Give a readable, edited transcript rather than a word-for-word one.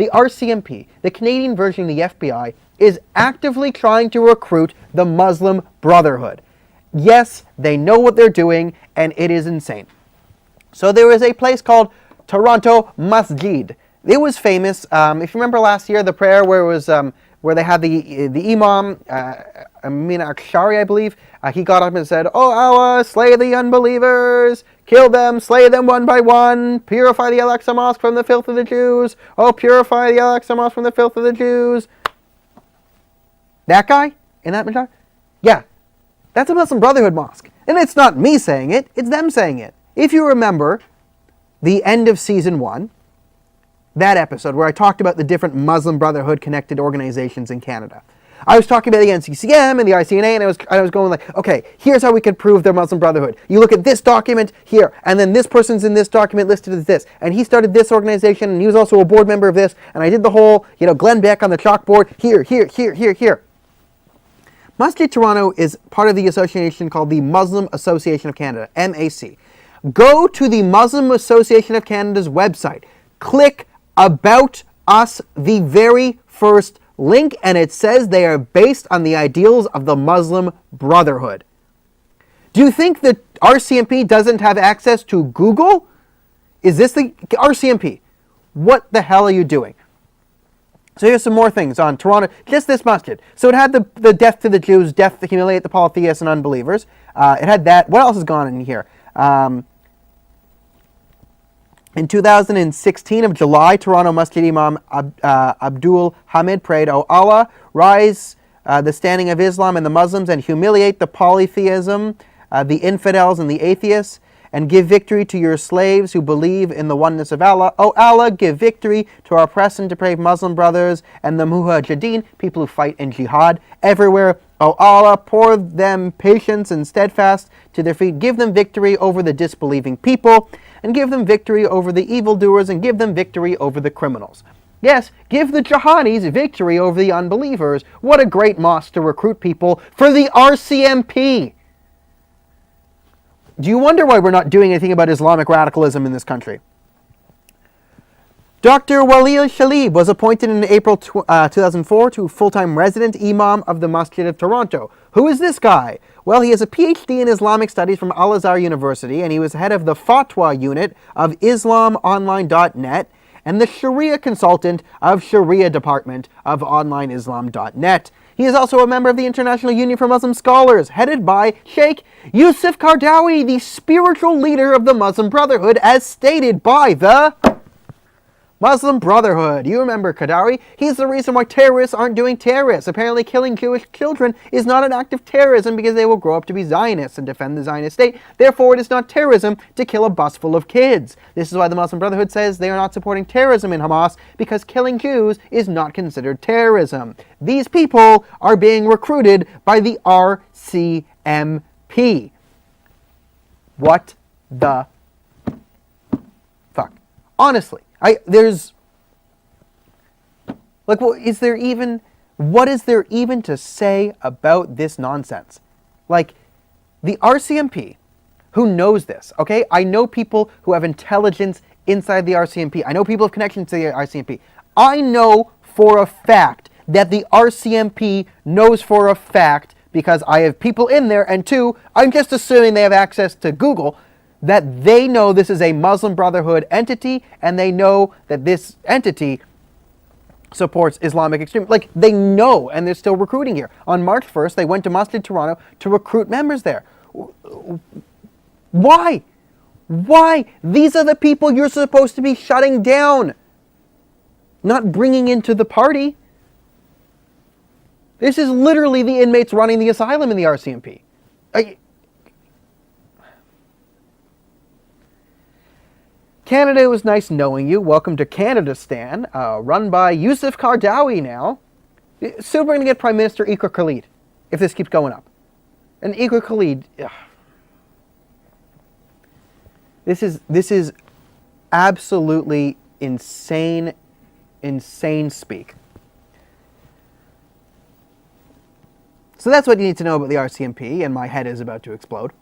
the RCMP, the Canadian version of the FBI, is actively trying to recruit the Muslim Brotherhood. Yes, they know what they're doing, and it is insane. So there is a place called Toronto Masjid. It was famous. If you remember last year, the prayer where it was where they had the Imam Amin Akshari, I believe. He got up and said, "Oh Allah, slay the unbelievers, kill them, slay them one by one, purify the Al-Aqsa Mosque from the filth of the Jews. Oh, purify the Al-Aqsa Mosque from the filth of the Jews." That guy in that majority? Yeah, that's a Muslim Brotherhood mosque. And it's not me saying it, it's them saying it. If you remember the end of season 1, that episode where I talked about the different Muslim Brotherhood connected organizations in Canada, I was talking about the NCCM and the ICNA, and I was going like, okay, here's how we could prove they're Muslim Brotherhood. You look at this document here, and then this person's in this document listed as this, and he started this organization, and he was also a board member of this, and I did the whole, Glenn Beck on the chalkboard, here. Masjid Toronto is part of the association called the Muslim Association of Canada, MAC. Go to the Muslim Association of Canada's website, click About Us, the very first link, and it says they are based on the ideals of the Muslim Brotherhood. Do you think that RCMP doesn't have access to Google? Is this the RCMP? What the hell are you doing? So here's some more things on Toronto, just this masjid. So it had the death to the Jews, death to humiliate the polytheists and unbelievers. It had that. What else has gone in here? In 2016 of July, Toronto Masjid Imam Abdul Hamid prayed, "O Allah, rise the standing of Islam and the Muslims and humiliate the polytheism, the infidels and the atheists, and give victory to your slaves who believe in the oneness of Allah. O Allah, give victory to our oppressed and depraved Muslim brothers and the mujahideen, people who fight in jihad, everywhere. O Allah, pour them patience and steadfast to their feet. Give them victory over the disbelieving people, and give them victory over the evildoers, and give them victory over the criminals." Yes, give the jihadis victory over the unbelievers. What a great mosque to recruit people for the RCMP. Do you wonder why we're not doing anything about Islamic radicalism in this country? Dr. Walil Shalib was appointed in April 2004 to full-time resident imam of the Masjid of Toronto. Who is this guy? Well, he has a PhD in Islamic Studies from Al-Azhar University, and he was head of the Fatwa unit of IslamOnline.net and the Sharia consultant of Sharia Department of OnlineIslam.net. He is also a member of the International Union for Muslim Scholars, headed by Sheikh Yusuf Qaradawi, the spiritual leader of the Muslim Brotherhood, as stated by the Muslim Brotherhood. You remember Qaradawi? He's the reason why terrorists aren't doing terrorists. Apparently killing Jewish children is not an act of terrorism because they will grow up to be Zionists and defend the Zionist state. Therefore, it is not terrorism to kill a bus full of kids. This is why the Muslim Brotherhood says they are not supporting terrorism in Hamas, because killing Jews is not considered terrorism. These people are being recruited by the RCMP. What the fuck? Honestly. What is there even to say about this nonsense? Like, the RCMP, who knows this, okay? I know people who have intelligence inside the RCMP. I know people have connections to the RCMP. I know for a fact that the RCMP knows for a fact, because I have people in there, and two, I'm just assuming they have access to Google, that they know this is a Muslim Brotherhood entity, and they know that this entity supports Islamic extremism. Like, they know, and they're still recruiting here. On March 1st, they went to Masjid Toronto to recruit members there. Why? Why? These are the people you're supposed to be shutting down, not bringing into the party. This is literally the inmates running the asylum in the RCMP. Canada, it was nice knowing you. Welcome to Canadastan, run by Yusuf Qaradawi now. Soon we're going to get Prime Minister Iqra Khalid, if this keeps going up. And Iqra Khalid, this is absolutely insane speak. So that's what you need to know about the RCMP, and my head is about to explode.